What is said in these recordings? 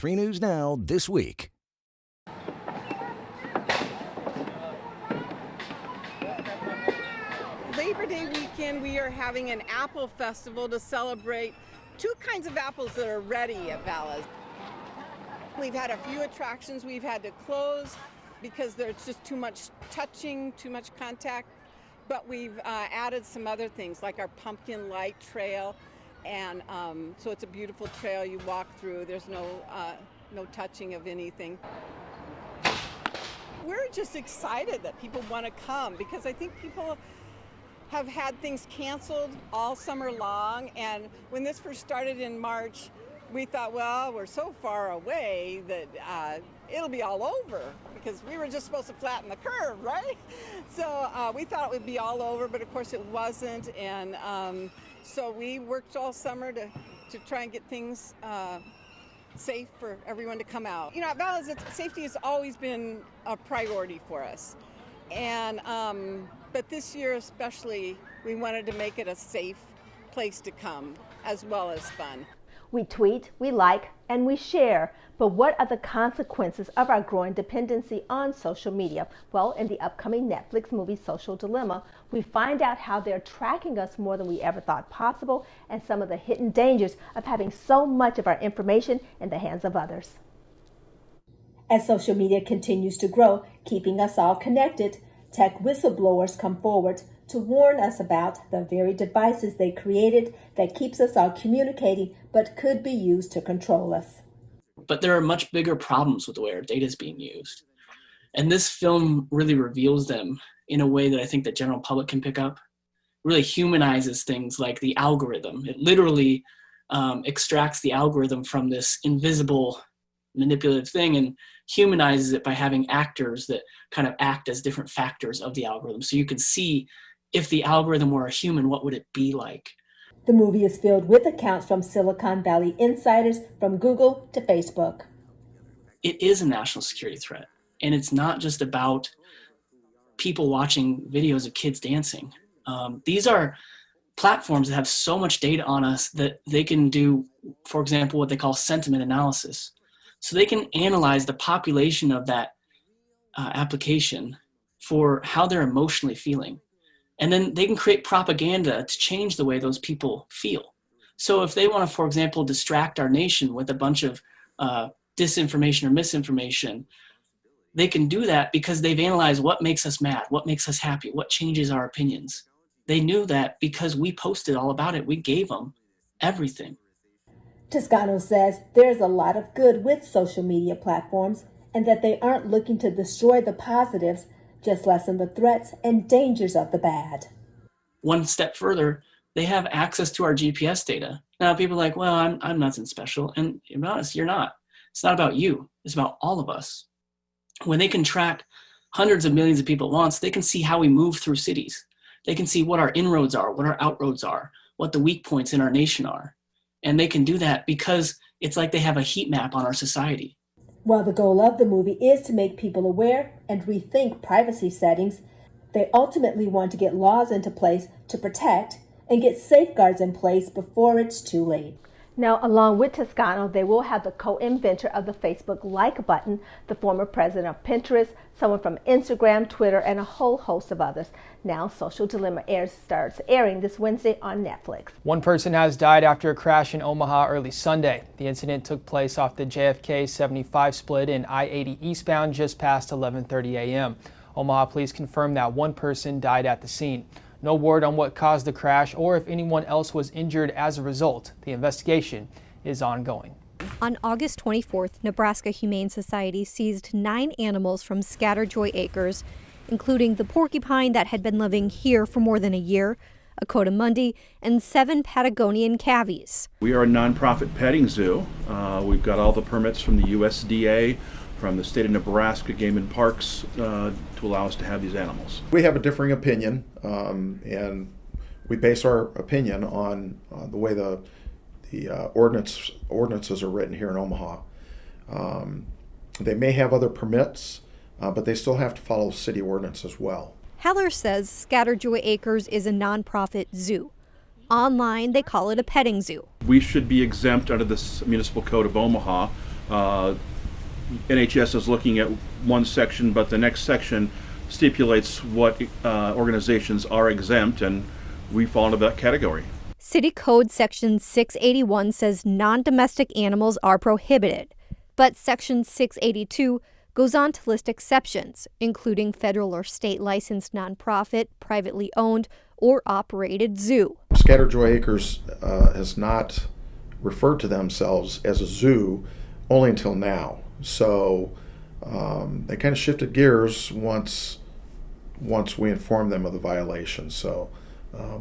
3 News Now this week. Labor Day weekend, we are having an apple festival to celebrate two kinds of apples that are ready at Vala's. We've had a few attractions we've had to close because there's just too much touching, too much contact. But we've added some other things like our pumpkin light trail. And so it's a beautiful trail you walk through. There's no touching of anything. We're just excited that people want to come because I think people have had things canceled all summer long. And when this first started in March, we thought, well, we're so far away that it'll be all over because we were just supposed to flatten the curve, right? So we thought it would be all over, but of course it wasn't. And so we worked all summer to try and get things safe for everyone to come out. You know, at Vala's, safety has always been a priority for us. And but this year especially, we wanted to make it a safe place to come as well as fun. We tweet, we like, and we share. But what are the consequences of our growing dependency on social media? Well, in the upcoming Netflix movie Social Dilemma, we find out how they're tracking us more than we ever thought possible and some of the hidden dangers of having so much of our information in the hands of others. As social media continues to grow, keeping us all connected, tech whistleblowers come forward to warn us about the very devices they created that keeps us all communicating but could be used to control us. But there are much bigger problems with the way our data is being used. And this film really reveals them in a way that I think the general public can pick up. It really humanizes things like the algorithm. It literally extracts the algorithm from this invisible manipulative thing and humanizes it by having actors that kind of act as different factors of the algorithm. So you can see if the algorithm were a human, what would it be like? The movie is filled with accounts from Silicon Valley insiders, from Google to Facebook. It is a national security threat. And it's not just about people watching videos of kids dancing. These are platforms that have so much data on us that they can do, for example, what they call sentiment analysis. So they can analyze the population of that application for how they're emotionally feeling. And then they can create propaganda to change the way those people feel. So if they want to, for example, distract our nation with a bunch of disinformation or misinformation, they can do that because they've analyzed what makes us mad, what makes us happy, what changes our opinions. They knew that because we posted all about it. We gave them everything. Toscano says there's a lot of good with social media platforms and that they aren't looking to destroy the positives, just lessen the threats and dangers of the bad. One step further, they have access to our GPS data. Now people are like, well, I'm nothing special. And to be honest, you're not. It's not about you. It's about all of us. When they can track hundreds of millions of people at once, they can see how we move through cities. They can see what our inroads are, what our outroads are, what the weak points in our nation are. And they can do that because it's like they have a heat map on our society. While the goal of the movie is to make people aware and rethink privacy settings, they ultimately want to get laws into place to protect and get safeguards in place before it's too late. Now, along with Toscano, they will have the co-inventor of the Facebook like button, the former president of Pinterest, someone from Instagram, Twitter, and a whole host of others. Now, Social Dilemma starts airing this Wednesday on Netflix. One person has died after a crash in Omaha early Sunday. The incident took place off the JFK 75 split in I-80 eastbound just past 11:30 a.m. Omaha police confirmed that one person died at the scene. No word on what caused the crash or if anyone else was injured as a result. The investigation is ongoing. On August 24th, Nebraska Humane Society seized 9 animals from Scatterjoy Acres, including the porcupine that had been living here for more than a year, a coatimundi, and 7 Patagonian cavies. We are a nonprofit petting zoo. We've got all the permits from the USDA, from the state of Nebraska Game and Parks to allow us to have these animals. We have a differing opinion, and we base our opinion on the way the ordinances are written here in Omaha. They may have other permits, but they still have to follow city ordinance as well. Heller says Scatterjoy Acres is a nonprofit zoo. Online, they call it a petting zoo. We should be exempt under the Municipal Code of Omaha NHS is looking at one section, but the next section stipulates what organizations are exempt, and we fall into that category. City Code Section 681 says non-domestic animals are prohibited, but Section 682 goes on to list exceptions, including federal or state licensed nonprofit, privately owned, or operated zoo. Scatterjoy Acres has not referred to themselves as a zoo only until now. So they kind of shifted gears once we informed them of the violation. So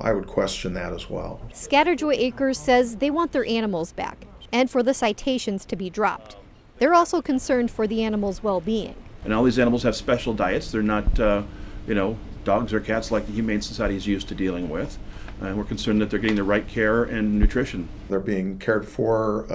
I would question that as well. Scatterjoy Acres says they want their animals back and for the citations to be dropped. They're also concerned for the animals' well-being. And all these animals have special diets. They're not, dogs or cats like the Humane Society is used to dealing with. And we're concerned that they're getting the right care and nutrition. They're being cared for.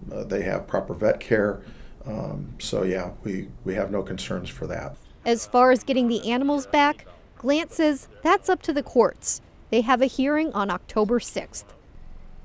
They have proper vet care. So yeah, we have no concerns for that. As far as getting the animals back, Glant says that's up to the courts. They have a hearing on October 6th.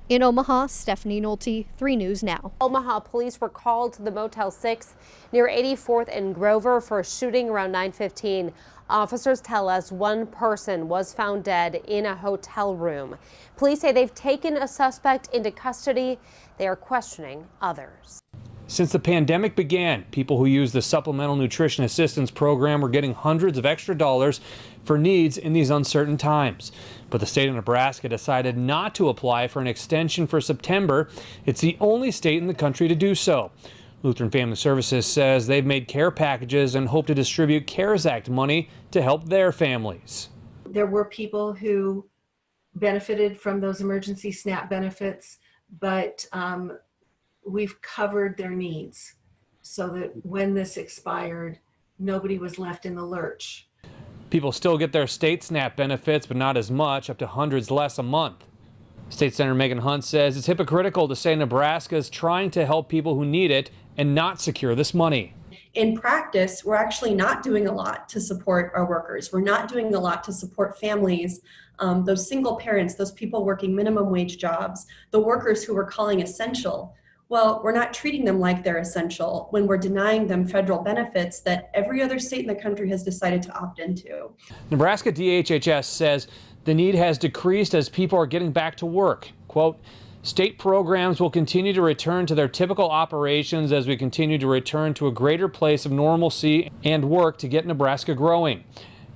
In Omaha, Stephanie Nolte, 3 News Now. Omaha police were called to the Motel 6 near 84th and Grover for a shooting around 9:15. Officers tell us one person was found dead in a hotel room. Police say they've taken a suspect into custody. They are questioning others. Since the pandemic began, people who use the Supplemental Nutrition Assistance Program were getting hundreds of extra dollars for needs in these uncertain times. But the state of Nebraska decided not to apply for an extension for September. It's the only state in the country to do so. Lutheran Family Services says they've made care packages and hope to distribute CARES Act money to help their families. There were people who benefited from those emergency SNAP benefits, but we've covered their needs so that when this expired, nobody was left in the lurch. People still get their state SNAP benefits, but not as much, up to hundreds less a month. State Senator Megan Hunt says it's hypocritical to say Nebraska is trying to help people who need it and not secure this money. In practice, we're actually not doing a lot to support our workers. We're not doing a lot to support families, those single parents, those people working minimum wage jobs, the workers who we're calling essential. Well, we're not treating them like they're essential when we're denying them federal benefits that every other state in the country has decided to opt into. Nebraska DHHS says the need has decreased as people are getting back to work. Quote, state programs will continue to return to their typical operations as we continue to return to a greater place of normalcy and work to get Nebraska growing.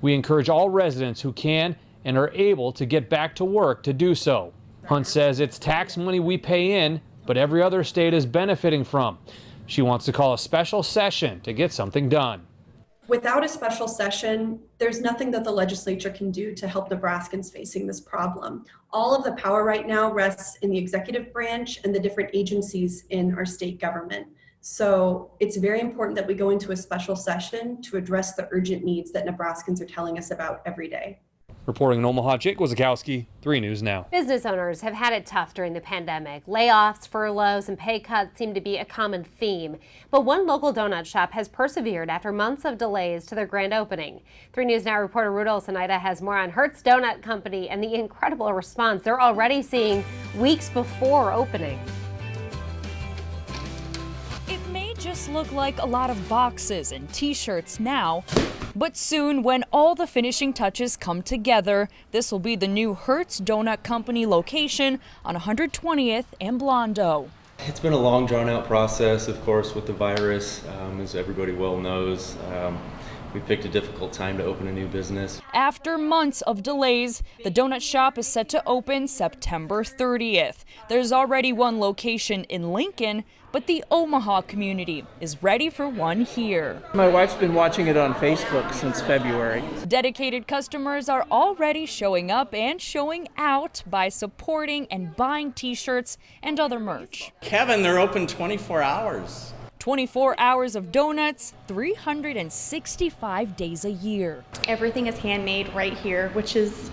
We encourage all residents who can and are able to get back to work to do so. Hunt says it's tax money we pay in, but every other state is benefiting from. She wants to call a special session to get something done. Without a special session, there's nothing that the legislature can do to help Nebraskans facing this problem. All of the power right now rests in the executive branch and the different agencies in our state government. So it's very important that we go into a special session to address the urgent needs that Nebraskans are telling us about every day. Reporting in Omaha, Jake Wozakowski, 3 News Now. Business owners have had it tough during the pandemic. Layoffs, furloughs, and pay cuts seem to be a common theme. But one local donut shop has persevered after months of delays to their grand opening. 3 News Now reporter Rudolph Sinaida has more on Hertz Donut Company and the incredible response they're already seeing weeks before opening. It may just look like a lot of boxes and t-shirts now, but soon, when all the finishing touches come together, this will be the new Hertz Donut Company location on 120th and Blondo. It's been a long, drawn-out process, of course, with the virus, as everybody well knows. We picked a difficult time to open a new business. After months of delays, the donut shop is set to open September 30th. There's already one location in Lincoln, but the Omaha community is ready for one here. My wife's been watching it on Facebook since February. Dedicated customers are already showing up and showing out by supporting and buying t-shirts and other merch. Kevin, they're open 24 hours. 24 hours of donuts, 365 days a year. Everything is handmade right here, which is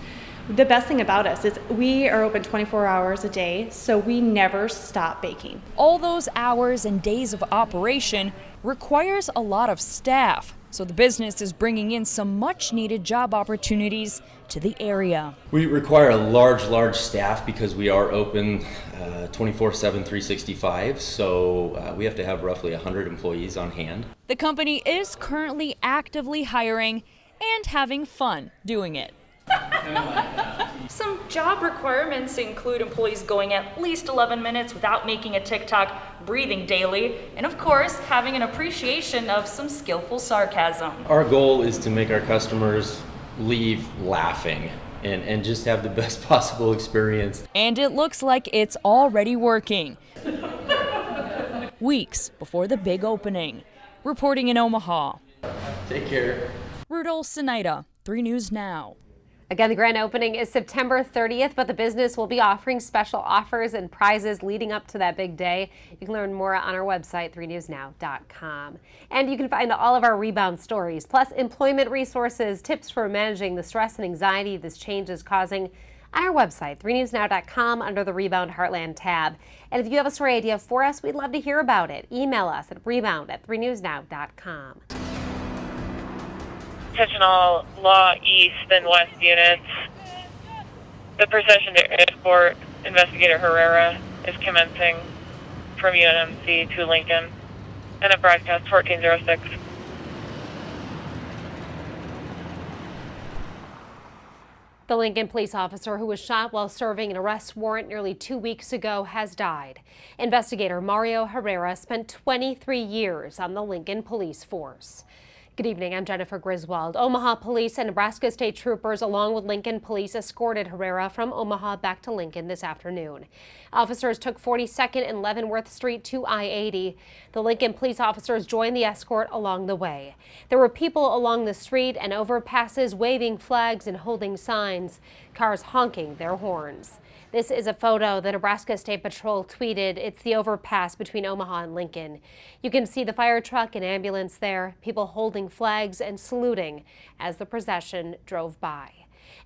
the best thing about us. Is we are open 24 hours a day, so we never stop baking. All those hours and days of operation requires a lot of staff. So the business is bringing in some much needed job opportunities to the area. We require a large staff because we are open 24/7, 365. So we have to have roughly 100 employees on hand. The company is currently actively hiring and having fun doing it. Some job requirements include employees going at least 11 minutes without making a TikTok, breathing daily, and of course, having an appreciation of some skillful sarcasm. Our goal is to make our customers leave laughing and just have the best possible experience. And it looks like it's already working. Weeks before the big opening. Reporting in Omaha. Take care. Rudolph Sinaida, 3 News Now. Again, the grand opening is September 30th, but the business will be offering special offers and prizes leading up to that big day. You can learn more on our website, 3newsnow.com. And you can find all of our rebound stories, plus employment resources, tips for managing the stress and anxiety this change is causing on our website, 3newsnow.com, under the Rebound Heartland tab. And if you have a story idea for us, we'd love to hear about it. Email us at rebound@3newsnow.com. Attention Law East and West units. The procession to escort Investigator Herrera is commencing from UNMC to Lincoln, and at broadcast 1406. The Lincoln police officer who was shot while serving an arrest warrant nearly 2 weeks ago has died. Investigator Mario Herrera spent 23 years on the Lincoln police force. Good evening, I'm Jennifer Griswold. Omaha Police and Nebraska State Troopers, along with Lincoln Police, escorted Herrera from Omaha back to Lincoln this afternoon. Officers took 42nd and Leavenworth Street to I-80. The Lincoln police officers joined the escort along the way. There were people along the street and overpasses waving flags and holding signs, cars honking their horns. This is a photo the Nebraska State Patrol tweeted. It's the overpass between Omaha and Lincoln. You can see the fire truck and ambulance there, people holding flags and saluting as the procession drove by.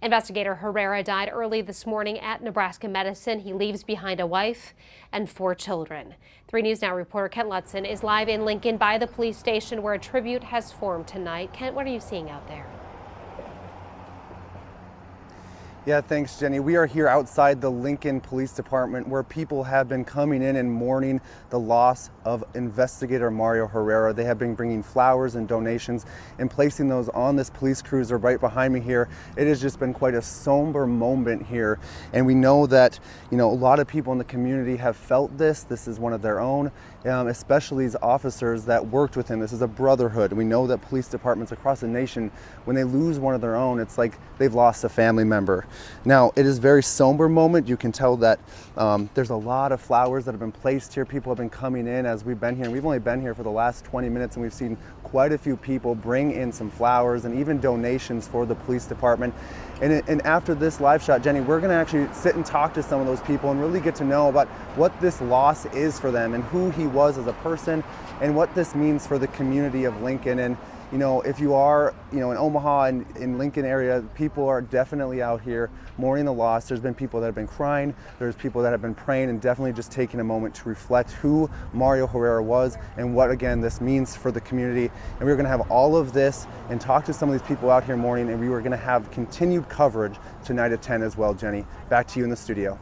Investigator Herrera died early this morning at Nebraska Medicine. He leaves behind a wife and 4 children. 3 News Now reporter Kent Lutzen is live in Lincoln by the police station where a tribute has formed tonight. Kent, what are you seeing out there? Yeah, thanks, Jenny. We are here outside the Lincoln Police Department where people have been coming in and mourning the loss of Investigator Mario Herrera. They have been bringing flowers and donations and placing those on this police cruiser right behind me here. It has just been quite a somber moment here. And we know that, a lot of people in the community have felt this. This is one of their own, especially these officers that worked with him. This is a brotherhood. We know that police departments across the nation, when they lose one of their own, it's like they've lost a family member. Now, it is a very somber moment. You can tell that there's a lot of flowers that have been placed here. People have been coming in as we've been here. And we've only been here for the last 20 minutes, and we've seen quite a few people bring in some flowers and even donations for the police department. And after this live shot, Jenny, we're going to actually sit and talk to some of those people and really get to know about what this loss is for them and who he was as a person and what this means for the community of Lincoln. And if you are, in Omaha and in Lincoln area, people are definitely out here mourning the loss. There's been people that have been crying. There's people that have been praying and definitely just taking a moment to reflect who Mario Herrera was and what, again, this means for the community. And we're going to have all of this and talk to some of these people out here mourning, and we were going to have continued coverage tonight at 10 as well, Jenny. Back to you in the studio.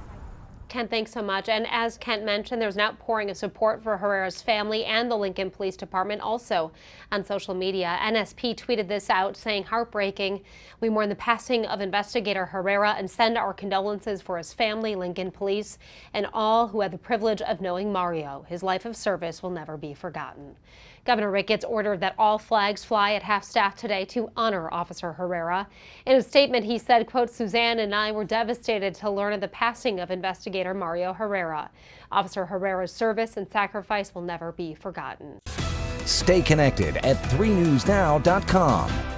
Kent, thanks so much. And as Kent mentioned, there's an outpouring of support for Herrera's family and the Lincoln Police Department also on social media. NSP tweeted this out saying, "Heartbreaking. We mourn the passing of Investigator Herrera and send our condolences for his family, Lincoln Police, and all who had the privilege of knowing Mario. His life of service will never be forgotten." Governor Ricketts ordered that all flags fly at half-staff today to honor Officer Herrera. In a statement, he said, quote, "Suzanne and I were devastated to learn of the passing of Investigator Mario Herrera. Officer Herrera's service and sacrifice will never be forgotten." Stay connected at 3newsnow.com.